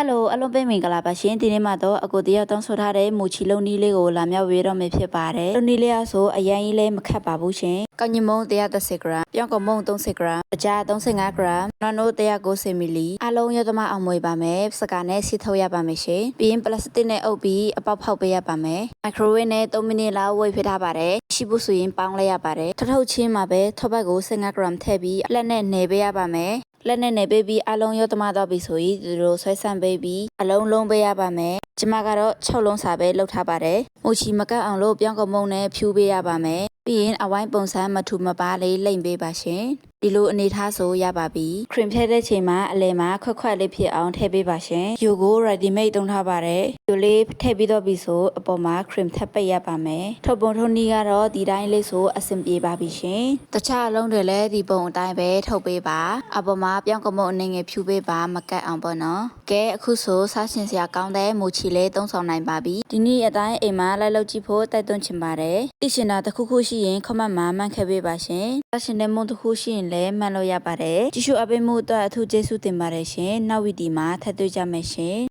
Hello အလုံးပေးမင်္ဂလာပါရှင်ဒီနေ့မှာတော့အကိုတယောက်တောင်းဆိုထားတဲ့မူချီလုံးနီးလေးကိုလာမြောက်ဝေတော့မယ်ဖြစ်ပါတယ်လုံးနီးလေးအဆိုအရင်ကြီးလေးမခတ်ပါဘူးရှင်ကောင်းညမုံ130 gram ပြောင်းကမုံ30 gram အကြာ35 gram နော်နို190 ml အလုံးရသမအောင်မွေပါမယ်စကားနဲ့စီထုတ်ရပါမယ်ရှင်ပြီးရင်ပလတ်စတစ်နဲ့အုပ်ပြီးအပေါက်ဖောက်ပေးရပါမယ်မိုက်ခရိုဝေ့နဲ့3မိနစ်လောက်ဝိတ်ဖိထားပါတယ်ရှိဖို့ဆိုရင်ပေါင်းလိုက်ရပါတယ်ထထုတ်ချင်းမှာပဲထောပတ်ကို15 gram ထည့်ပြီးလက်နဲ့နှယ်ပေးရပါမယ်လက်နဲ့နေပေးပြီးအလုံးရောသမတော့ပြီဆိုရင်ဒီလိုဆွဲဆန့်ပေးပြီးအလုံးလုံးပေးရပါမယ်ကျမကတော့6လုံးစာပဲလုပ်ထားပါတယ်မူချီမကတ်အောင်လို့ပြောင်းကမုံနဲ့ဖြူပေးရပါမယ်ပြီးရင်အဝိုင်းပုံစံမထူမပါလေးလိမ့်ပေးပါရှင်ဒီလိုအနေထားဆိုရပါပြီခရင်ထည့်တဲ့ချိန်မှာအလယ်မှာခွက်ခွက်လေးဖြစ်အောင်ထည့်ပေးပါရှင်ယူကို ready made သုံးထားပါတယ်ယူလေးထည့်ပြီးတော့ပြီဆိုအပေါ်မှာခရင်ထပ်ပိတ်ရပါမယ်ထုတ်ပုံထုတ်နည်းကတော့ဒီတိုင်းလေးဆိုအဆင်ပြေပါပြီရှင်တခြားအလုံးတွေလည်းဒီပုံအတိုင်းပဲထုတ်ပေးပါအပေါ်မှာပြောင်းကမုံအနေငယ်ဖြူပေးပါမကတ်အောင်ပေါ့နော်ကဲအခုဆိုစားရှင်စရာကောင်းတဲ့မူချီလေးသုံးဆောင်နိုင်ပါပြီဒီနေ့အတိုင်းအိမ်မှာလိုက်လုပ်ကြည့်ဖို့တိုက်တွန်းချင်ပါတယ်သိရှင်တာတစ်ခုခုရှိရင်ခမတ်မှာမှန်ခဲ့ပေးပါရှင်စားရှင်တဲ့မုံတစ်ခုရှိရင်လည်းမှန်လို့ရပါတယ်ကြည့်ရှုအပေးမှုအတွက်အထူးကျေးဇူးတင်ပါတယ်ရှင်နောက်ဗီဒီယိုမှာထပ်တွေ့ကြမယ်ရှင်